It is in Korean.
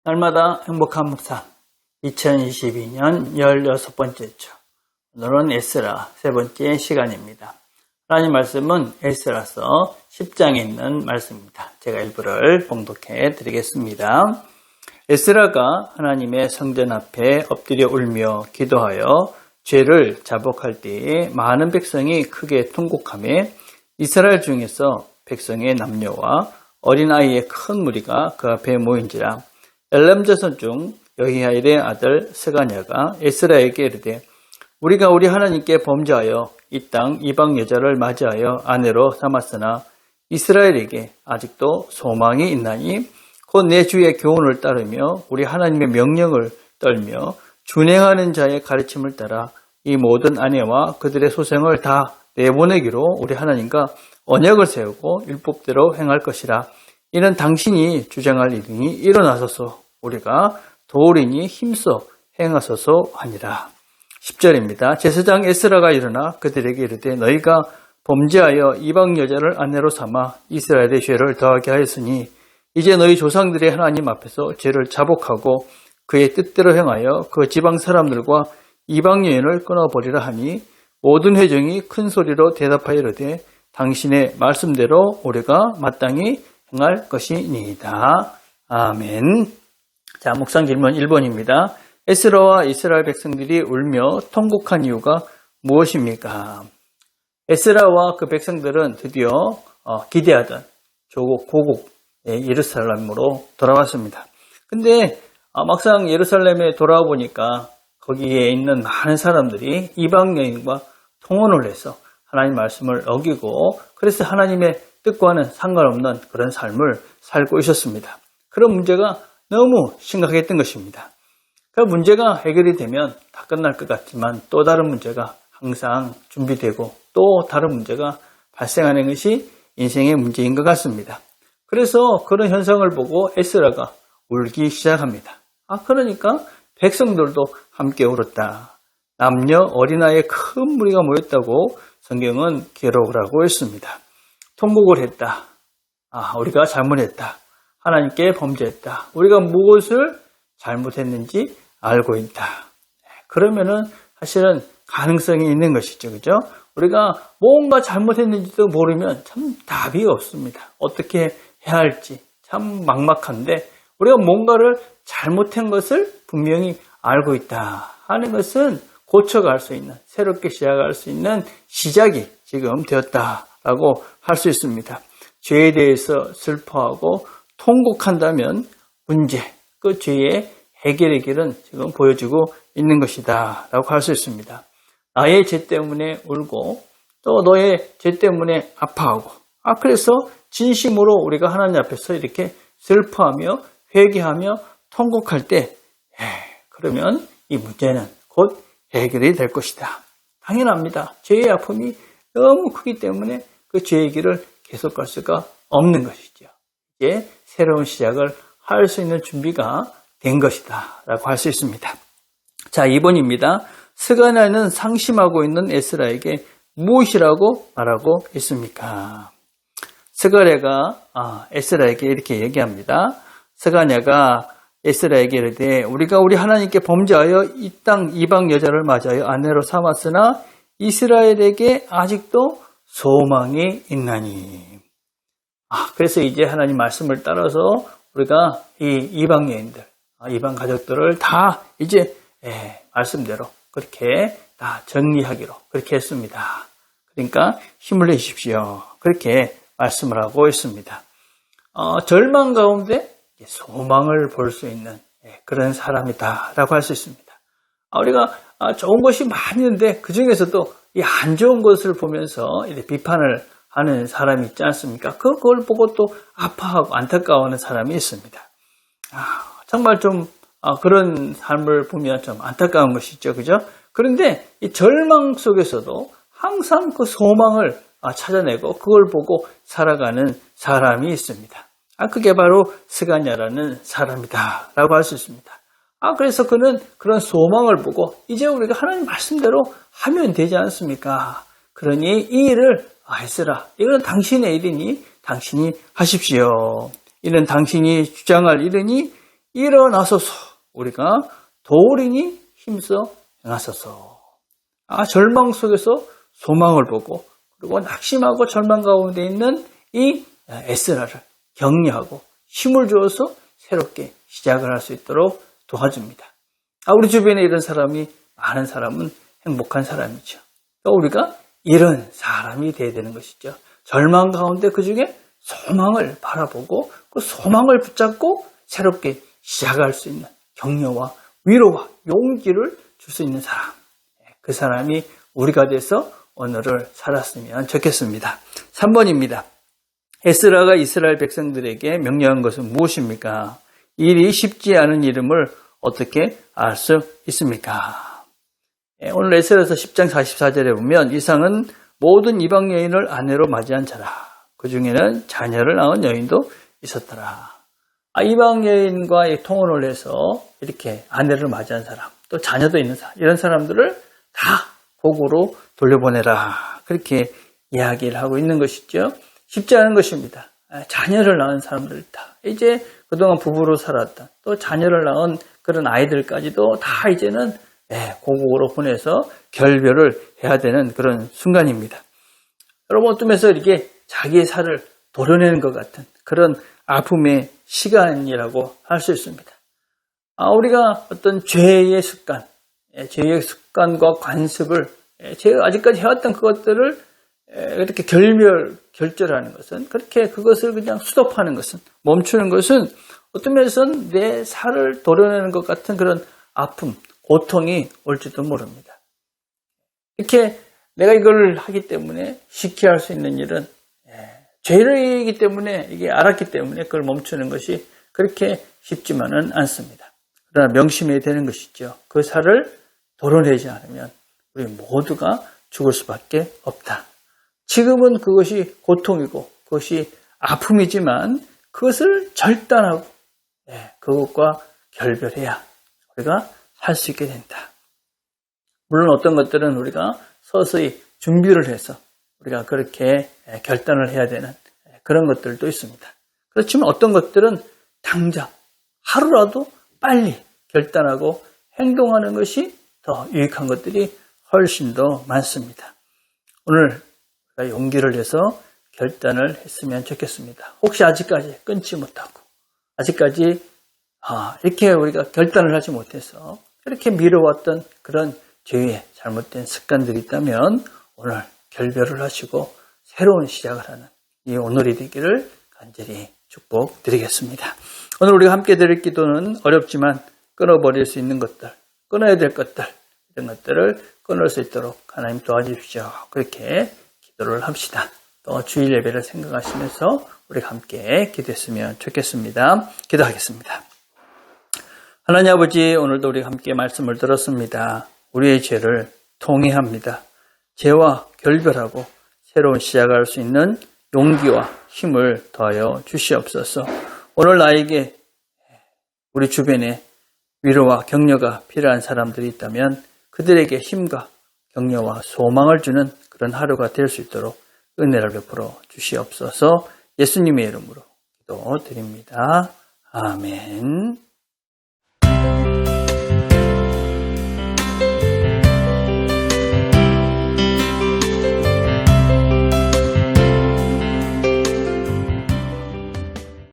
날마다 행복한 묵상 2022년 16번째 주. 오늘은 에스라 세 번째 시간입니다. 하나님 말씀은 에스라서 10장에 있는 말씀입니다. 제가 일부를 봉독해 드리겠습니다. 에스라가 하나님의 성전 앞에 엎드려 울며 기도하여 죄를 자복할 때에 많은 백성이 크게 통곡하며 이스라엘 중에서 백성의 남녀와 어린아이의 큰 무리가 그 앞에 모인지라. 엘람 자손 중 여히야일의 아들 스가냐가 에스라에게 이르되 우리가 우리 하나님께 범죄하여 이 땅 이방 여자를 맞이하여 아내로 삼았으나 이스라엘에게 아직도 소망이 있나니 곧 내 주의 교훈을 따르며 우리 하나님의 명령을 떨며 준행하는 자의 가르침을 따라 이 모든 아내와 그들의 소생을 다 내보내기로 우리 하나님과 언약을 세우고 율법대로 행할 것이라. 이는 당신이 주장할 일이니 일어나소서 우리가 도리니 힘써 행하소서 하니라. 10절입니다. 제사장 에스라가 일어나 그들에게 이르되 너희가 범죄하여 이방 여자를 아내로 삼아 이스라엘의 죄를 더하게 하였으니 이제 너희 조상들의 하나님 앞에서 죄를 자복하고 그의 뜻대로 행하여 그 지방 사람들과 이방 여인을 끊어버리라 하니 모든 회중이 큰 소리로 대답하여 이르되 당신의 말씀대로 우리가 마땅히 행할 것이니이다. 아멘. 자, 묵상 질문 1번입니다. 에스라와 이스라엘 백성들이 울며 통곡한 이유가 무엇입니까? 에스라와 그 백성들은 드디어 기대하던 조국 고국 예루살렘으로 돌아왔습니다. 근데 막상 예루살렘에 돌아와 보니까 거기에 있는 많은 사람들이 이방 여인과 통혼을 해서 하나님 말씀을 어기고 그래서 하나님의 뜻과는 상관없는 그런 삶을 살고 있었습니다. 그런 문제가 너무 심각했던 것입니다. 그 문제가 해결이 되면 다 끝날 것 같지만 또 다른 문제가 항상 준비되고 또 다른 문제가 발생하는 것이 인생의 문제인 것 같습니다. 그래서 그런 현상을 보고 에스라가 울기 시작합니다. 그러니까 백성들도 함께 울었다. 남녀 어린아이의 큰 무리가 모였다고 성경은 기록을 하고 있습니다. 통곡을 했다. 우리가 잘못했다. 하나님께 범죄했다. 우리가 무엇을 잘못했는지 알고 있다. 그러면은 사실은 가능성이 있는 것이죠. 그죠? 우리가 뭔가 잘못했는지도 모르면 참 답이 없습니다. 어떻게 해야 할지 참 막막한데 우리가 뭔가를 잘못한 것을 분명히 알고 있다 하는 것은 고쳐갈 수 있는, 새롭게 시작할 수 있는 시작이 지금 되었다라고 할 수 있습니다. 죄에 대해서 슬퍼하고 통곡한다면 문제, 그 죄의 해결의 길은 지금 보여지고 있는 것이다 라고 할 수 있습니다. 나의 죄 때문에 울고 또 너의 죄 때문에 아파하고 그래서 진심으로 우리가 하나님 앞에서 이렇게 슬퍼하며 회개하며 통곡할 때 그러면 이 문제는 곧 해결이 될 것이다. 당연합니다. 죄의 아픔이 너무 크기 때문에 그 죄의 길을 계속 갈 수가 없는 것이죠. 이제 새로운 시작을 할 수 있는 준비가 된 것이다 라고 할 수 있습니다. 자, 2번입니다. 스가냐는 상심하고 있는 에스라에게 무엇이라고 말하고 있습니까? 스가냐가 에스라에게 이렇게 얘기합니다. 스가냐가 에스라에게 이르되 우리가 우리 하나님께 범죄하여 이 땅 이방 여자를 맞아요 아내로 삼았으나 이스라엘에게 아직도 소망이 있나니. 그래서 이제 하나님 말씀을 따라서 우리가 이 이방 여인들, 이방 가족들을 다 이제 말씀대로 그렇게 다 정리하기로 그렇게 했습니다. 그러니까 힘을 내십시오. 그렇게 말씀을 하고 있습니다. 절망 가운데 소망을 볼 수 있는 그런 사람이다라고 할 수 있습니다. 우리가 좋은 것이 많이 있는데 그 중에서도 이 안 좋은 것을 보면서 이렇게 비판을 하는 사람이 있지 않습니까? 그걸 보고 또 아파하고 안타까워하는 사람이 있습니다. 정말 좀 그런 삶을 보면 좀 안타까운 것이죠, 그죠? 그런데 이 절망 속에서도 항상 그 소망을 찾아내고 그걸 보고 살아가는 사람이 있습니다. 그게 바로 스가냐라는 사람이다 라고 할 수 있습니다. 그래서 그는 그런 소망을 보고 이제 우리가 하나님 말씀대로 하면 되지 않습니까? 그러니 이 일을 에스라, 이건 당신의 일이니 당신이 하십시오. 이는 당신이 주장할 일이니 일어나소서. 우리가 도리니 힘써 행하소서. 절망 속에서 소망을 보고 그리고 낙심하고 절망 가운데 있는 이 에스라를 격려하고 힘을 주어서 새롭게 시작을 할 수 있도록 도와줍니다. 우리 주변에 이런 사람이 많은 사람은 행복한 사람이죠. 또 우리가 이런 사람이 되어야 되는 것이죠. 절망 가운데 그 중에 소망을 바라보고 그 소망을 붙잡고 새롭게 시작할 수 있는 격려와 위로와 용기를 줄 수 있는 사람. 그 사람이 우리가 돼서 오늘을 살았으면 좋겠습니다. 3번입니다. 에스라가 이스라엘 백성들에게 명령한 것은 무엇입니까? 일이 쉽지 않은 이름을 어떻게 알 수 있습니까? 오늘 에스라서 10장 44절에 보면 이상은 모든 이방 여인을 아내로 맞이한 자라. 그 중에는 자녀를 낳은 여인도 있었더라. 이방 여인과 통혼을 해서 이렇게 아내를 맞이한 사람, 또 자녀도 있는 사람, 이런 사람들을 다 복으로 돌려보내라. 그렇게 이야기를 하고 있는 것이죠. 쉽지 않은 것입니다. 자녀를 낳은 사람들 다 이제 그동안 부부로 살았던 또 자녀를 낳은 그런 아이들까지도 다 이제는 고국으로 보내서 결별을 해야 되는 그런 순간입니다. 여러분 어떤 면에서 이렇게 자기의 살을 도려내는 것 같은 그런 아픔의 시간이라고 할 수 있습니다. 우리가 어떤 죄의 습관과 관습을 제가 아직까지 해왔던 그것들을 이렇게 결절하는 것은 그렇게 그것을 그냥 스톱하는 것은 멈추는 것은 어떤 면에서는 내 살을 도려내는 것 같은 그런 아픔, 고통이 올지도 모릅니다. 이렇게 내가 이걸 하기 때문에 쉽게 할 수 있는 일은 죄이기 때문에 이게 알았기 때문에 그걸 멈추는 것이 그렇게 쉽지만은 않습니다. 그러나 명심해야 되는 것이죠. 그 살을 도려내지 않으면 우리 모두가 죽을 수밖에 없다. 지금은 그것이 고통이고 그것이 아픔이지만 그것을 절단하고 그것과 결별해야 우리가 살 수 있게 된다. 물론 어떤 것들은 우리가 서서히 준비를 해서 우리가 그렇게 결단을 해야 되는 그런 것들도 있습니다. 그렇지만 어떤 것들은 당장 하루라도 빨리 결단하고 행동하는 것이 더 유익한 것들이 훨씬 더 많습니다. 오늘 우리가 용기를 내서 결단을 했으면 좋겠습니다. 혹시 아직까지 끊지 못하고 아직까지 이렇게 우리가 결단을 하지 못해서 이렇게 미뤄왔던 그런 죄의 잘못된 습관들이 있다면 오늘 결별을 하시고 새로운 시작을 하는 이 오늘이 되기를 간절히 축복드리겠습니다. 오늘 우리가 함께 드릴 기도는 어렵지만 끊어버릴 수 있는 것들, 끊어야 될 것들, 이런 것들을 끊을 수 있도록 하나님 도와주십시오. 그렇게 기도를 합시다. 또 주일 예배를 생각하시면서 우리가 함께 기도했으면 좋겠습니다. 기도하겠습니다. 하나님 아버지, 오늘도 우리가 함께 말씀을 들었습니다. 우리의 죄를 통회합니다. 죄와 결별하고 새로운 시작할 수 있는 용기와 힘을 더하여 주시옵소서. 오늘 나에게 우리 주변에 위로와 격려가 필요한 사람들이 있다면 그들에게 힘과 격려와 소망을 주는 그런 하루가 될 수 있도록 은혜를 베풀어 주시옵소서. 예수님의 이름으로 기도드립니다. 아멘.